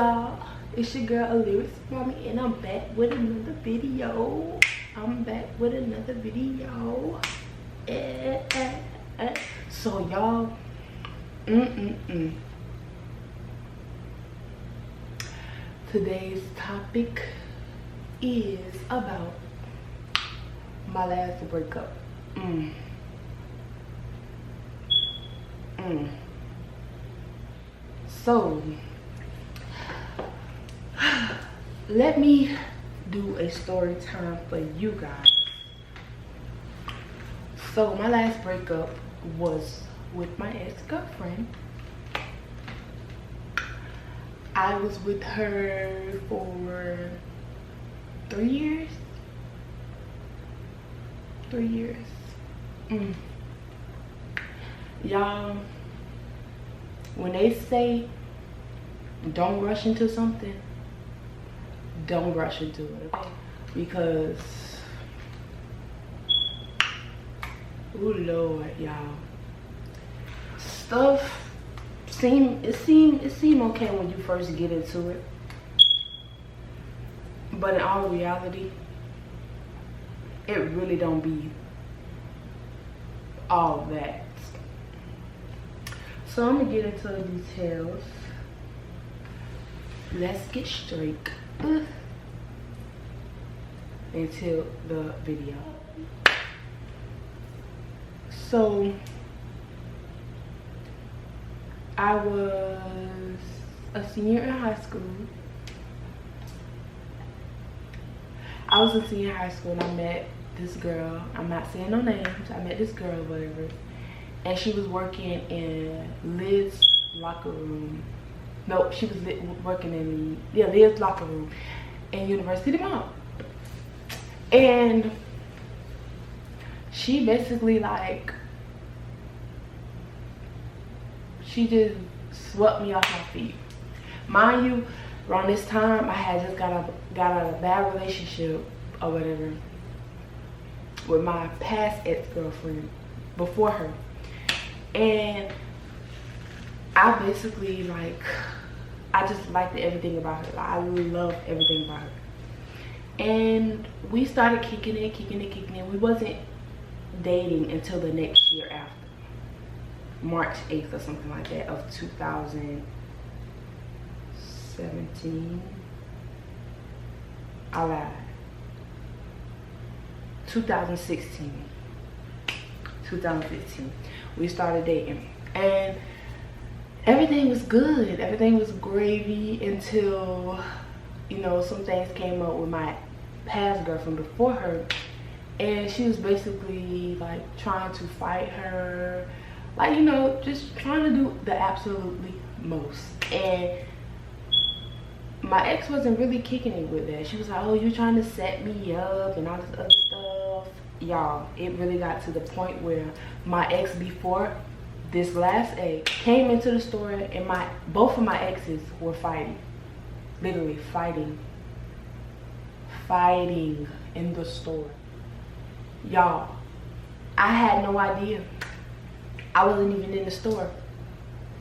y'all, it's your girl Lyrics Mommy, and I'm back with another video. So y'all, today's topic is about my last breakup. So let me do a story time for you guys. So my last breakup was with my ex-girlfriend. I was with her for 3 years. Y'all, when they say don't rush into something, don't rush into it, okay? Because oh Lord, y'all, stuff seem okay when you first get into it, but in all reality, it really don't be all that. So I'm gonna get into the details. Let's get straight into the video. So I was a senior in high school. And I met this girl. I'm not saying no names. I met this girl, whatever. And she was working in Liv's locker room. No, she was working in Liv's locker room in University Mall. And she basically she just swept me off my feet. Mind you, around this time I had just got out of a bad relationship or whatever with my past ex-girlfriend before her. And I basically I just liked everything about her. I loved everything about her. And we started kicking it. We wasn't dating until the next year after. March 8th or something like that of 2017. I lied. 2016. 2015. We started dating. And everything was good. Everything was gravy until, some things came up with my past girlfriend before her. And she was basically trying to fight her. Just trying to do the absolutely most. And my ex wasn't really kicking it with that. She was like, oh, you're trying to set me up and all this other stuff. Y'all, it really got to the point where my ex before this last ex came into the store and both of my exes were fighting. Literally fighting in the store. Y'all, I had no idea. I wasn't even in the store.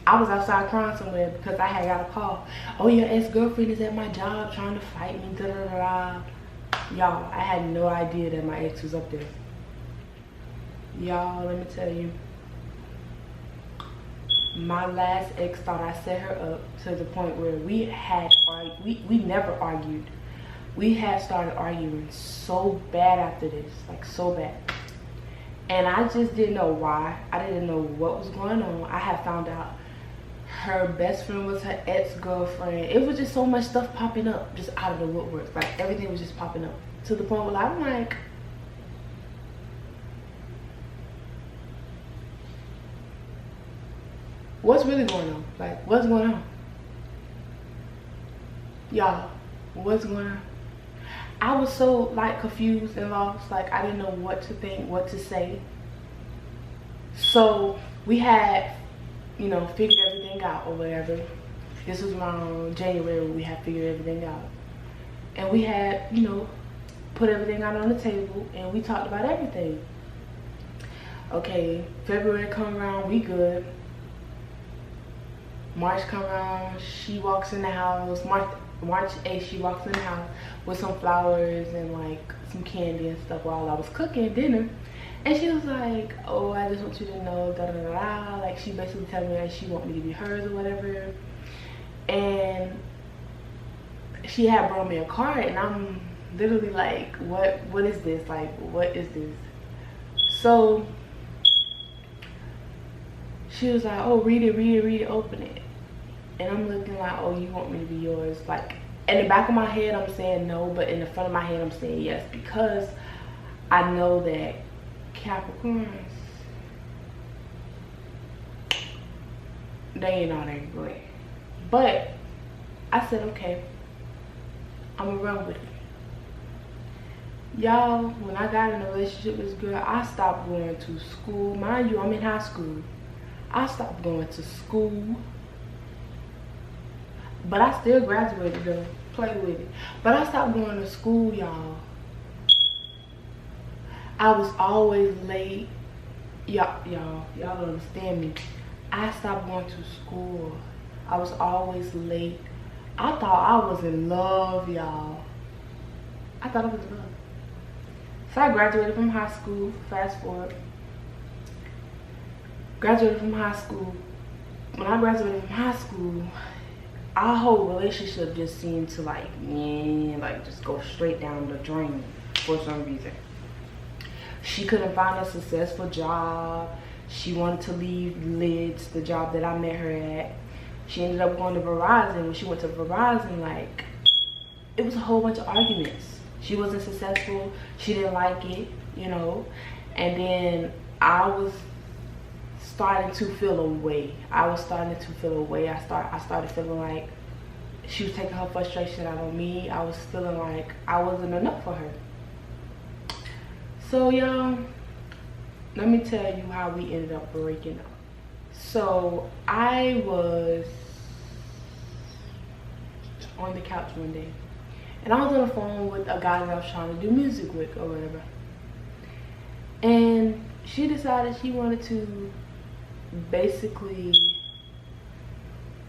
I was outside crying somewhere because I had got a call. Oh, your ex-girlfriend is at my job trying to fight me, Y'all, I had no idea that my ex was up there. Y'all, let me tell you. My last ex thought I set her up to the point where we never argued. We had started arguing so bad after this, so bad. And I just didn't know why. I didn't know what was going on. I had found out her best friend was her ex-girlfriend. It was just so much stuff popping up just out of the woodwork. Everything was just popping up to the point where I'm like, what's really going on? What's going on? Y'all, what's going on? I was so confused and lost. I didn't know what to think, what to say. So we had, figured everything out or whatever. This was around January when we had figured everything out. And we had, put everything out on the table and we talked about everything. Okay, February come around, we good. March come around, she walks in the house. March 8th, she walks in the house with some flowers and like some candy and stuff while I was cooking dinner. And she was like, oh, I just want you to know, da da da da. Like, she basically telling me that she want me to be hers or whatever. And she had brought me a card, and I'm literally like, what is this? Like, what is this? So she was like, oh, read it, open it. And I'm looking like, oh, you want me to be yours? Like, in the back of my head, I'm saying no, but in the front of my head, I'm saying yes, because I know that Capricorns, they ain't all that great. But I said, okay, I'm gonna run with it. Y'all, when I got in a relationship with this girl, I stopped going to school. Mind you, I'm in high school. I stopped going to school. But I still graduated though. Play with it. But I stopped going to school, y'all. I was always late. Y'all don't understand me. I stopped going to school. I was always late. I thought I was in love, y'all. I thought I was in love. So I graduated from high school. Fast forward. Graduated from high school. When I graduated from high school, our whole relationship just seemed to like just go straight down the drain for some reason. She couldn't find a successful job. She wanted to leave Lids, the job that I met her at. She ended up going to Verizon. When she went to Verizon, like, it was a whole bunch of arguments. She wasn't successful. She didn't like it, you know. And then I was starting to feel away. I started feeling like she was taking her frustration out on me. I was feeling like I wasn't enough for her. So y'all, let me tell you how we ended up breaking up. So I was on the couch one day, and I was on the phone with a guy that I was trying to do music with or whatever. And she decided she wanted to basically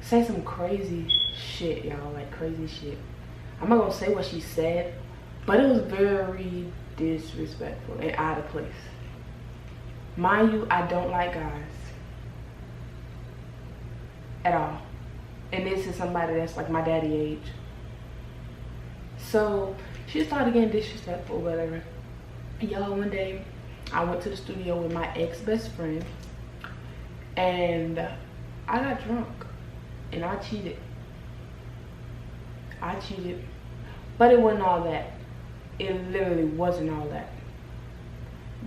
say some crazy shit, y'all, like crazy shit. I'm not gonna say what she said, but it was very disrespectful and out of place. Mind you, I don't like guys at all, and this is somebody that's like my daddy age. So she started getting disrespectful, whatever. Y'all, one day I went to the studio with my ex-best friend, and I got drunk and I cheated, but it wasn't all that. It literally wasn't all that.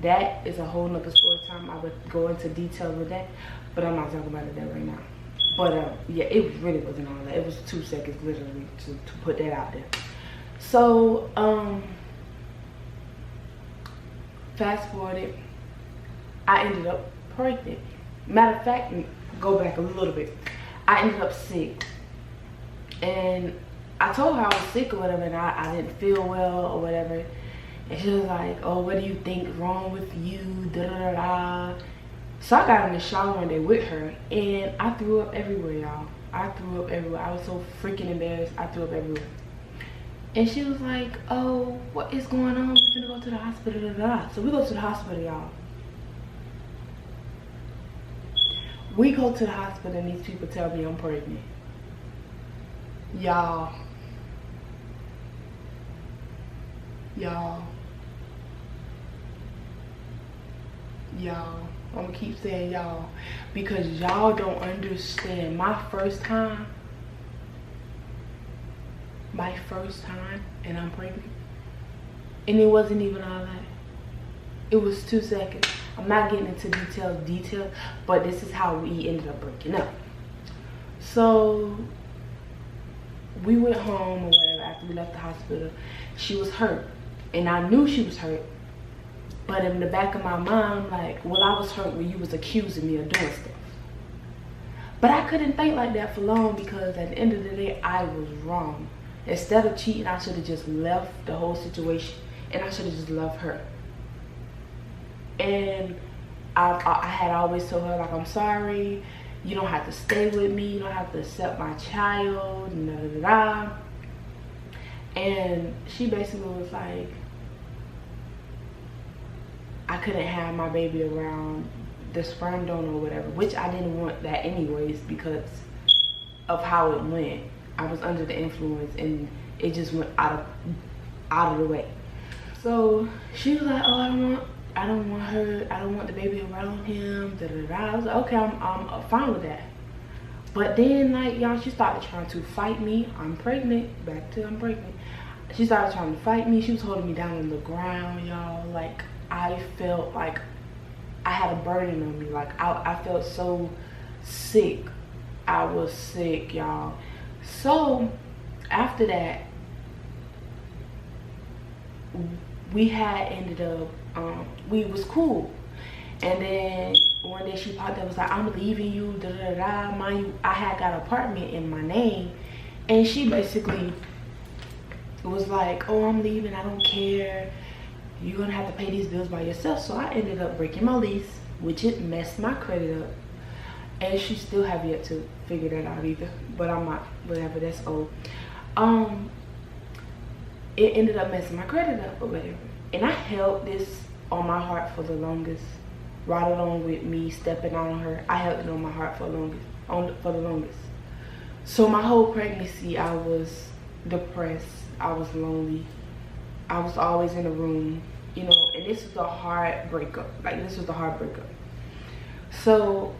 That is a whole nother story time. I would go into detail with that, but I'm not talking about it right now. But yeah, it really wasn't all that. It was 2 seconds literally to put that out there. So fast forwarded, I ended up pregnant. Matter of fact, go back a little bit. I ended up sick, and I told her I was sick or whatever, and I didn't feel well or whatever. And she was like, oh, what do you think is wrong with you, da da da da. So I got in the shower one day with her, and I threw up everywhere, y'all. I threw up everywhere. I was so freaking embarrassed. I threw up everywhere. And she was like, oh, what is going on? We're gonna go to the hospital, da da da. So we go to the hospital, y'all. We go to the hospital, and these people tell me I'm pregnant. Y'all, I'm gonna keep saying y'all, because y'all don't understand. My first time, and I'm pregnant, and it wasn't even all that. It was 2 seconds. I'm not getting into detail, but this is how we ended up breaking up. So we went home or whatever after we left the hospital. She was hurt, and I knew she was hurt, but in the back of my mind, I'm like, well, I was hurt when you was accusing me of doing stuff. But I couldn't think like that for long, because at the end of the day, I was wrong. Instead of cheating, I should have just left the whole situation, and I should have just loved her. And I had always told her, like, I'm sorry, You don't have to stay with me. You don't have to accept my child. Da, da, da, da. And she basically was like, I couldn't have my baby around the sperm donor or whatever, which I didn't want that anyways because of how it went. I was under the influence and it just went out of the way. So she was like, oh, I don't want the baby around him, da da da. I was like, okay, I'm fine with that. But then, like, y'all, she started trying to fight me. I'm pregnant. Back to I'm pregnant. She started trying to fight me. She was holding me down on the ground, y'all. Like, I felt like I had a burden on me. Like, I felt so sick. I was sick, y'all. So after that, we had ended up, we was cool. And then one day she popped up, was like, I'm leaving you, da da da. Mind you, I had got an apartment in my name. And she basically was like, oh, I'm leaving, I don't care. You're gonna have to pay these bills by yourself. So I ended up breaking my lease, which it messed my credit up. And she still have yet to figure that out either. But I'm not, whatever, that's old. It ended up messing my credit up or whatever. And I held this on my heart for the longest. Right along with me stepping on her, I held it on my heart for the longest. So my whole pregnancy, I was depressed. I was lonely. I was always in a room, you know, and this was a hard breakup. Like, this was a hard breakup. So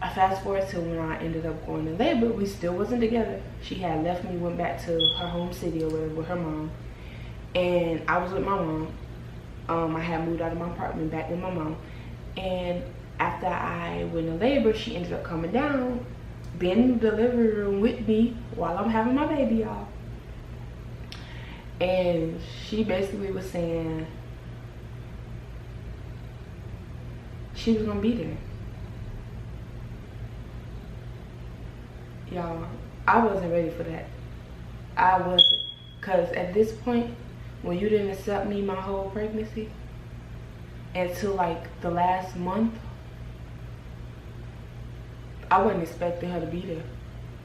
I fast forward to when I ended up going to labor. We still wasn't together. She had left me, went back to her home city or whatever with her mom. And I was with my mom. I had moved out of my apartment back with my mom. And after I went to labor, she ended up coming down, being in the delivery room with me while I'm having my baby, y'all. And she basically was saying she was gonna be there. Y'all, I wasn't ready for that. I wasn't. Because at this point, when you didn't accept me my whole pregnancy, until like the last month, I wasn't expecting her to be there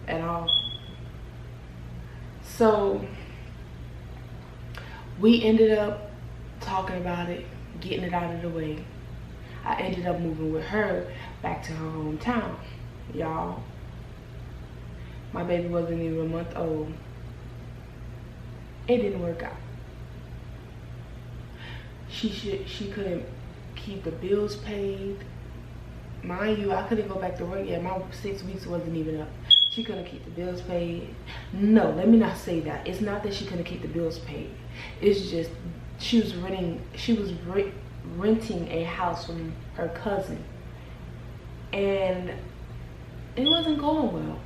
at all. So we ended up talking about it, getting it out of the way. I ended up moving with her back to her hometown, y'all. My baby wasn't even a month old. It didn't work out. She couldn't keep the bills paid. Mind you, I couldn't go back to work yet. My 6 weeks wasn't even up. She couldn't keep the bills paid. No, let me not say that. It's not that she couldn't keep the bills paid. It's just she was renting a house from her cousin. And it wasn't going well.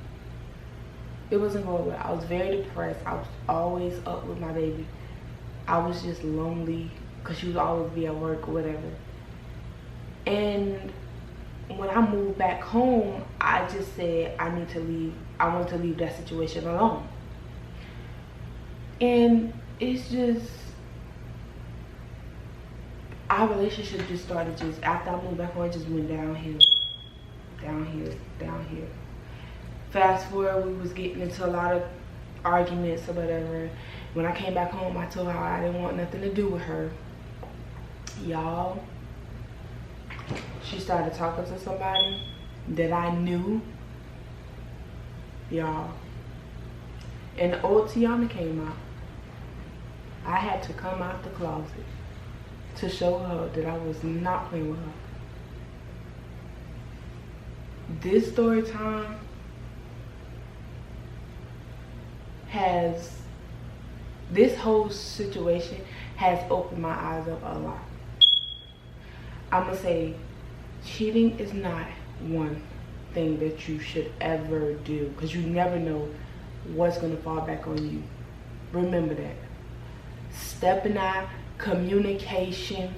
It wasn't going well. I was very depressed. I was always up with my baby. I was just lonely because she would always be at work or whatever. And when I moved back home, I just said I need to leave. I want to leave that situation alone. And it's just, our relationship just started after I moved back home, it just went downhill. Downhill. Fast forward, we was getting into a lot of arguments or whatever. When I came back home, I told her I didn't want nothing to do with her. Y'all, she started talking to somebody that I knew. Y'all. And the old Tiana came out. I had to come out the closet to show her that I was not playing with her. This story time this whole situation has opened my eyes up a lot. I'm gonna say cheating is not one thing that you should ever do, because you never know what's gonna fall back on you. Remember that. Stepping out, communication.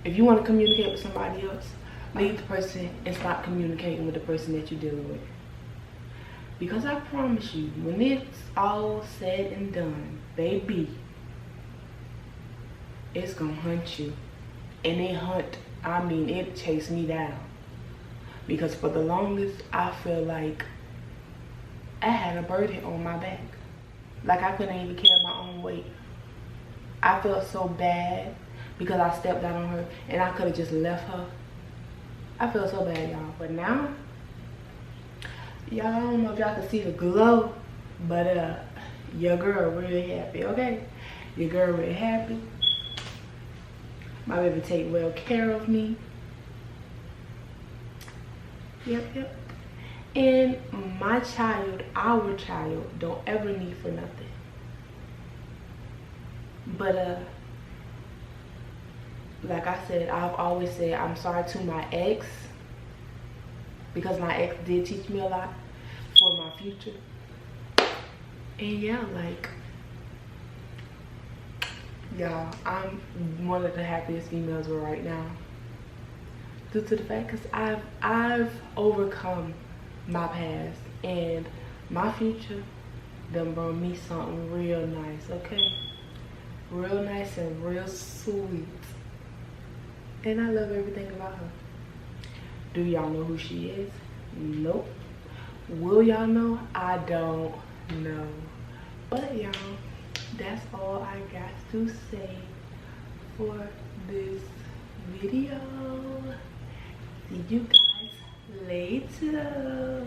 If you want to communicate with somebody else, leave the person and stop communicating with the person that you're dealing with. Because I promise you, when it's all said and done, baby, it's gonna hunt you. And it chased me down. because for the longest I feel like I had a burden on my back. Like I couldn't even carry my own weight. I felt so bad because I stepped out on her and I could have just left her. I felt so bad, y'all. But now, y'all, I don't know if y'all can see the glow, but your girl really happy, okay? Your girl really happy. My baby take well care of me. Yep. And my child, our child, don't ever need for nothing. But like I said, I've always said I'm sorry to my ex, because my ex did teach me a lot for my future. And yeah, like, y'all, I'm one of the happiest females right now, due to the fact because I've overcome my past, and my future done brought me something real nice, okay? Real nice and real sweet. And I love everything about her. Do y'all know who she is? Nope. Will y'all know? I don't know. But y'all, that's all I got to say for this video. See you guys later.